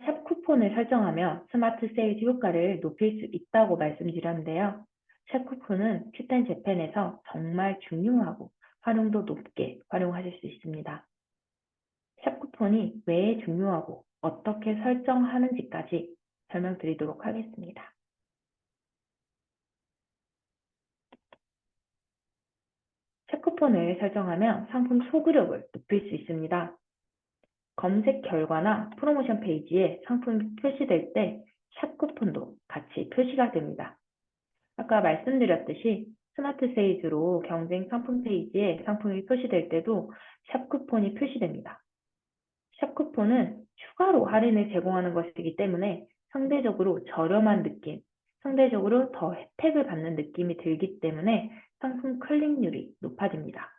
샵 쿠폰을 설정하며 스마트 세일즈 효과를 높일 수 있다고 말씀드렸는데요. 샵 쿠폰은 큐텐 재팬에서 정말 중요하고 활용도 높게 활용하실 수 있습니다. 샵 쿠폰이 왜 중요하고 어떻게 설정하는지까지 설명드리도록 하겠습니다. 샵 쿠폰을 설정하면 상품 소구력을 높일 수 있습니다. 검색 결과나 프로모션 페이지에 상품이 표시될 때 샵 쿠폰도 같이 표시가 됩니다. 아까 말씀드렸듯이 스마트 세일즈로 경쟁 상품 페이지에 상품이 표시될 때도 샵 쿠폰이 표시됩니다. 샵 쿠폰은 추가로 할인을 제공하는 것이기 때문에 상대적으로 저렴한 느낌, 상대적으로 더 혜택을 받는 느낌이 들기 때문에 상품 클릭률이 높아집니다.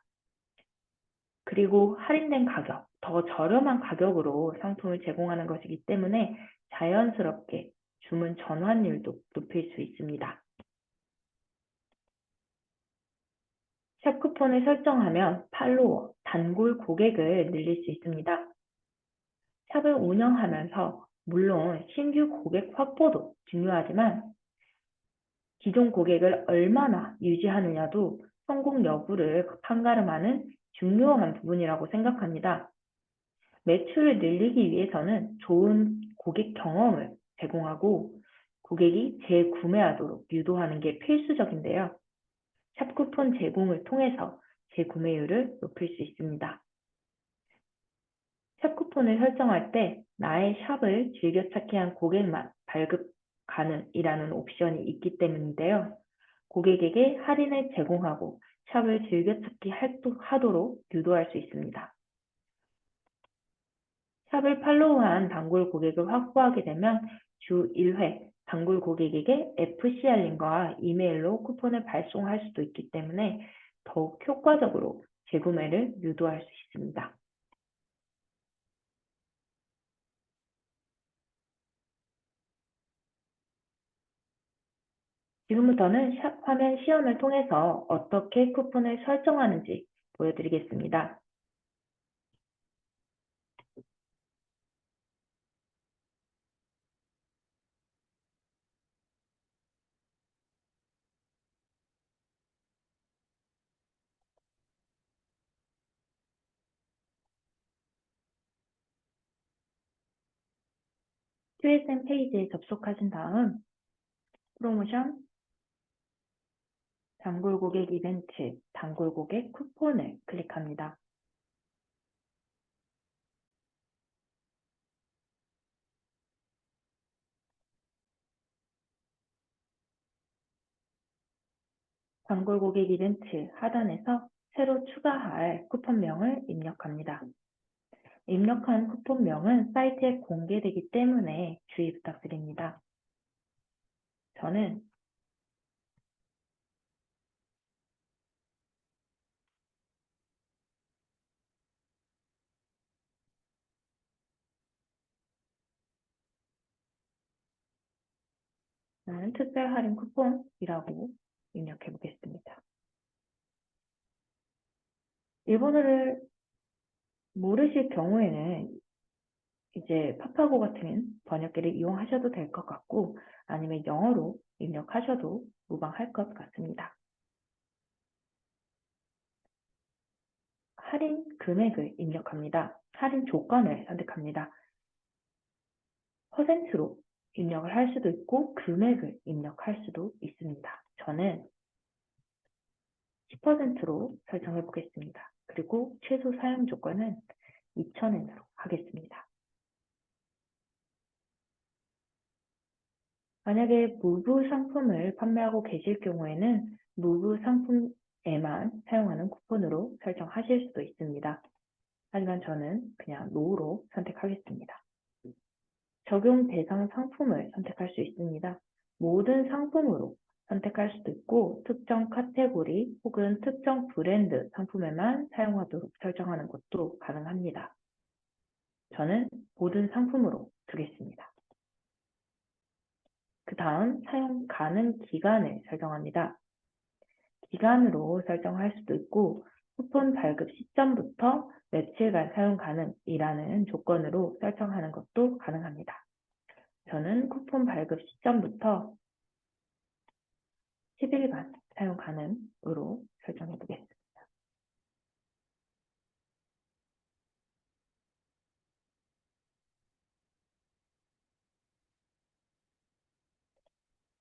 그리고 할인된 가격, 더 저렴한 가격으로 상품을 제공하는 것이기 때문에 자연스럽게 주문 전환율도 높일 수 있습니다. 샵 쿠폰을 설정하면 팔로워, 단골 고객을 늘릴 수 있습니다. 샵을 운영하면서 물론 신규 고객 확보도 중요하지만 기존 고객을 얼마나 유지하느냐도 성공 여부를 판가름하는 중요한 부분이라고 생각합니다. 매출을 늘리기 위해서는 좋은 고객 경험을 제공하고 고객이 재구매하도록 유도하는 게 필수적인데요. 샵 쿠폰 제공을 통해서 재구매율을 높일 수 있습니다. 샵 쿠폰을 설정할 때 나의 샵을 즐겨찾기 한 고객만 발급 가능이라는 옵션이 있기 때문인데요. 고객에게 할인을 제공하고 샵을 즐겨찾기 하도록 유도할 수 있습니다. 샵을 팔로우한 단골 고객을 확보하게 되면 주 1회 단골 고객에게 FC 알림과 이메일로 쿠폰을 발송할 수도 있기 때문에 더욱 효과적으로 재구매를 유도할 수 있습니다. 지금부터는 샵 화면 시연을 통해서 어떻게 쿠폰을 설정하는지 보여드리겠습니다. QSM 페이지에 접속하신 다음 프로모션, 단골 고객 이벤트, 단골 고객 쿠폰을 클릭합니다. 단골 고객 이벤트 하단에서 새로 추가할 쿠폰명을 입력합니다. 입력한 쿠폰명은 사이트에 공개되기 때문에 주의 부탁드립니다. 저는 특별 할인 쿠폰이라고 입력해 보겠습니다. 일본어를 모르실 경우에는 이제 파파고 같은 번역기를 이용하셔도 될 것 같고 아니면 영어로 입력하셔도 무방할 것 같습니다. 할인 금액을 입력합니다. 할인 조건을 선택합니다. 퍼센트로 입력을 할 수도 있고 금액을 입력할 수도 있습니다. 저는 10%로 설정해 보겠습니다. 그리고 최소 사용 조건은 2,000엔으로 하겠습니다. 만약에 무브 상품을 판매하고 계실 경우에는 무브 상품에만 사용하는 쿠폰으로 설정하실 수도 있습니다. 하지만 저는 그냥 노로 선택하겠습니다. 적용 대상 상품을 선택할 수 있습니다. 모든 상품으로 선택할 수도 있고 특정 카테고리 혹은 특정 브랜드 상품에만 사용하도록 설정하는 것도 가능합니다. 저는 모든 상품으로 두겠습니다. 그 다음 사용 가능 기간을 설정합니다. 기간으로 설정할 수도 있고 쿠폰 발급 시점부터 며칠간 사용 가능이라는 조건으로 설정하는 것도 가능합니다. 저는 쿠폰 발급 시점부터 10일간 사용 가능으로 설정해 보겠습니다.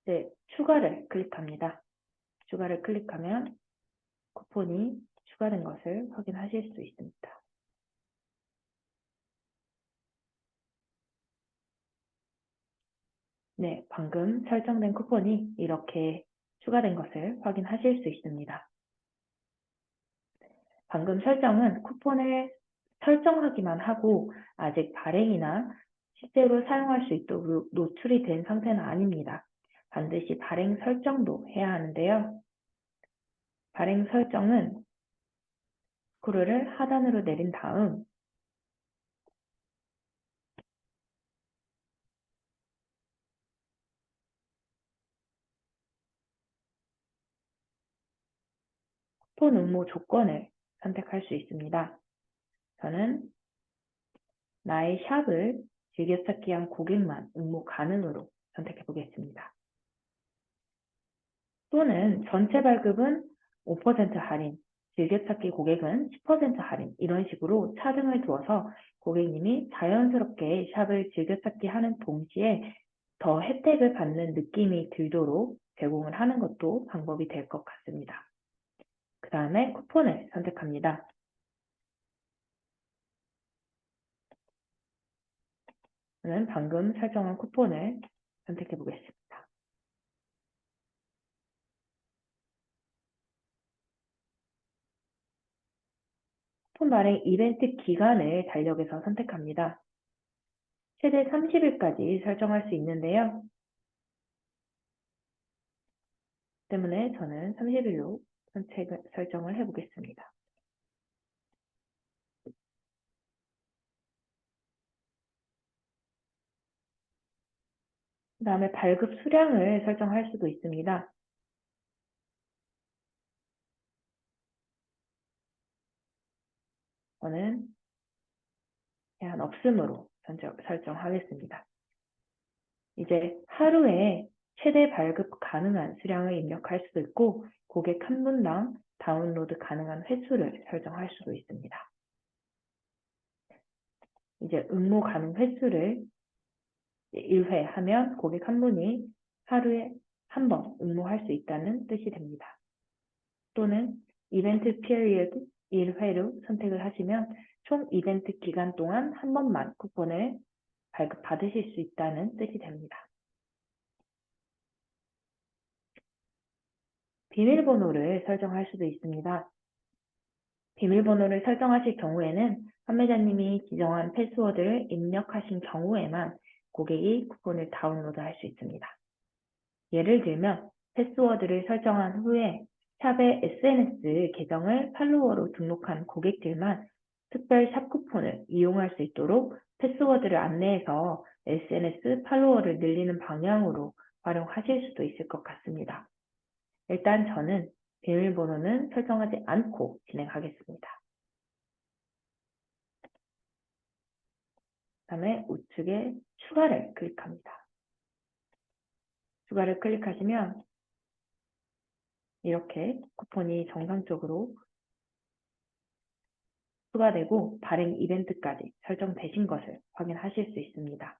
이제 추가를 클릭합니다. 추가를 클릭하면 쿠폰이 추가된 것을 확인하실 수 있습니다. 네, 방금 설정된 쿠폰이 이렇게 추가된 것을 확인하실 수 있습니다. 방금 설정은 쿠폰을 설정하기만 하고 아직 발행이나 실제로 사용할 수 있도록 노출이 된 상태는 아닙니다. 반드시 발행 설정도 해야 하는데요. 발행 설정은 스크롤을 하단으로 내린 다음 쿠폰 응모 조건을 선택할 수 있습니다. 저는 나의 샵을 즐겨찾기 한 고객만 응모 가능으로 선택해 보겠습니다. 또는 전체 발급은 5% 할인, 즐겨찾기 고객은 10% 할인 이런 식으로 차등을 두어서 고객님이 자연스럽게 샵을 즐겨찾기 하는 동시에 더 혜택을 받는 느낌이 들도록 제공을 하는 것도 방법이 될 것 같습니다. 그 다음에 쿠폰을 선택합니다. 저는 방금 설정한 쿠폰을 선택해 보겠습니다. 쿠폰 발행 이벤트 기간을 달력에서 선택합니다. 최대 30일까지 설정할 수 있는데요. 때문에 저는 30일로 설정을 해보겠습니다. 그 다음에 발급 수량을 설정할 수도 있습니다. 저는 제한 없음으로 설정하겠습니다. 이제 하루에 최대 발급 가능한 수량을 입력할 수도 있고 고객 한 분당 다운로드 가능한 횟수를 설정할 수도 있습니다. 이제 응모 가능 횟수를 1회 하면 고객 한 분이 하루에 한 번 응모할 수 있다는 뜻이 됩니다. 또는 이벤트 피리어드 1회로 선택을 하시면 총 이벤트 기간 동안 한 번만 쿠폰을 발급받으실 수 있다는 뜻이 됩니다. 비밀번호를 설정할 수도 있습니다. 비밀번호를 설정하실 경우에는 판매자님이 지정한 패스워드를 입력하신 경우에만 고객이 쿠폰을 다운로드할 수 있습니다. 예를 들면 패스워드를 설정한 후에 샵의 SNS 계정을 팔로워로 등록한 고객들만 특별 샵 쿠폰을 이용할 수 있도록 패스워드를 안내해서 SNS 팔로워를 늘리는 방향으로 활용하실 수도 있을 것 같습니다. 일단 저는 비밀번호는 설정하지 않고 진행하겠습니다. 그 다음에 우측에 추가를 클릭합니다. 추가를 클릭하시면 이렇게 쿠폰이 정상적으로 추가되고 발행 이벤트까지 설정되신 것을 확인하실 수 있습니다.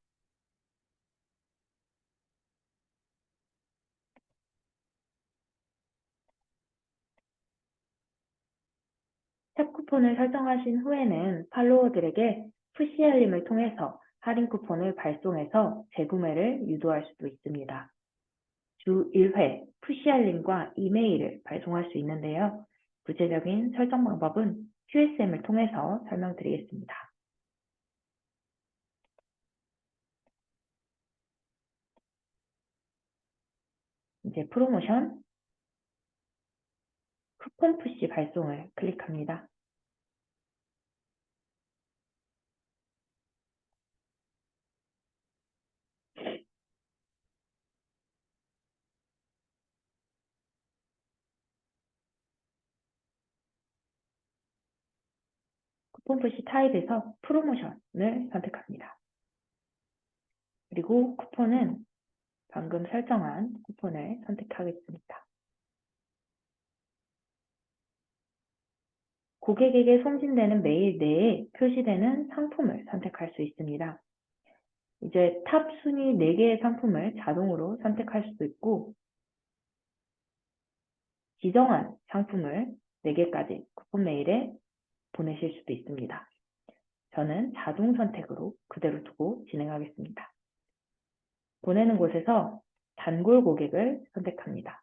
샵 쿠폰을 설정하신 후에는 팔로워들에게 푸시 알림을 통해서 할인 쿠폰을 발송해서 재구매를 유도할 수도 있습니다. 주 1회 푸시 알림과 이메일을 발송할 수 있는데요. 구체적인 설정 방법은 QSM을 통해서 설명드리겠습니다. 이제 프로모션, 쿠폰 푸시 발송을 클릭합니다. 쿠폰 푸시 타입에서 프로모션을 선택합니다. 그리고 그리고 쿠폰은 방금 설정한 쿠폰을 선택하겠습니다. 고객에게 송신되는 메일 내에 표시되는 상품을 선택할 수 있습니다. 이제 탑 순위 4개의 상품을 자동으로 선택할 수도 있고, 지정한 상품을 4개까지 쿠폰 메일에 보내실 수도 있습니다. 저는 자동 선택으로 그대로 두고 진행하겠습니다. 보내는 곳에서 단골 고객을 선택합니다.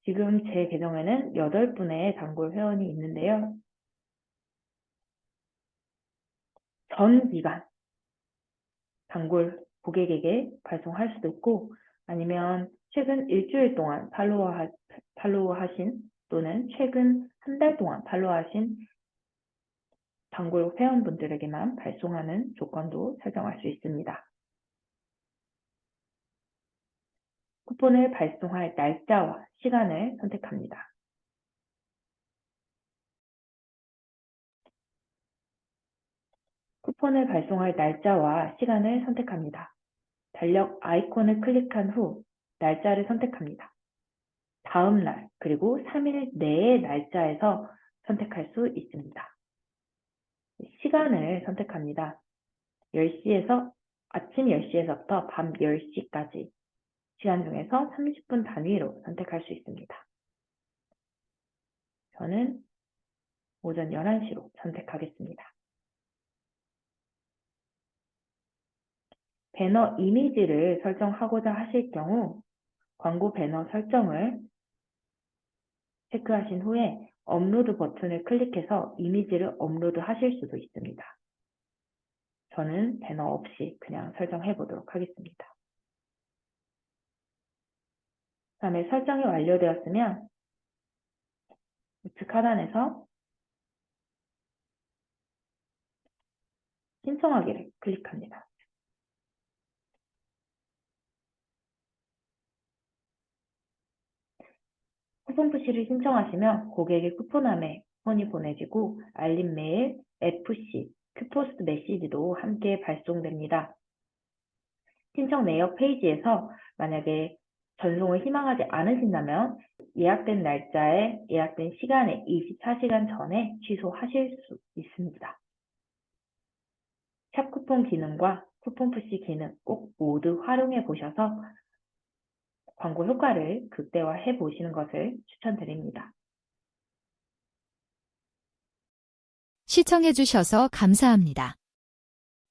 지금 제 계정에는 8분의 단골 회원이 있는데요. 전 기간 단골 고객에게 발송할 수도 있고, 아니면 최근 일주일 동안 팔로우하신 또는 최근 한 달 동안 팔로우하신 단골 회원분들에게만 발송하는 조건도 설정할 수 있습니다. 쿠폰을 발송할 날짜와 시간을 선택합니다. 쿠폰을 발송할 날짜와 시간을 선택합니다. 달력 아이콘을 클릭한 후 날짜를 선택합니다. 다음 날 그리고 3일 내의 날짜에서 선택할 수 있습니다. 시간을 선택합니다. 10시에서 아침 10시에서부터 밤 10시까지 시간 중에서 30분 단위로 선택할 수 있습니다. 저는 오전 11시로 선택하겠습니다. 배너 이미지를 설정하고자 하실 경우 광고 배너 설정을 체크하신 후에 업로드 버튼을 클릭해서 이미지를 업로드 하실 수도 있습니다. 저는 배너 없이 그냥 설정해 보도록 하겠습니다. 다음에 설정이 완료되었으면 우측 하단에서 신청하기를 클릭합니다. 쿠폰 푸시를 신청하시면 고객의 쿠폰함에 쿠폰이 보내지고 알림 메일, FC, 큐포스트 메시지도 함께 발송됩니다. 신청 내역 페이지에서 만약에 전송을 희망하지 않으신다면 예약된 날짜에 예약된 시간에 24시간 전에 취소하실 수 있습니다. 샵 쿠폰 기능과 쿠폰 푸시 기능 꼭 모두 활용해 보셔서 광고 효과를 극대화해 보시는 것을 추천드립니다. 시청해주셔서 감사합니다.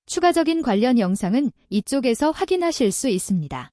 추가적인 관련 영상은 이쪽에서 확인하실 수 있습니다.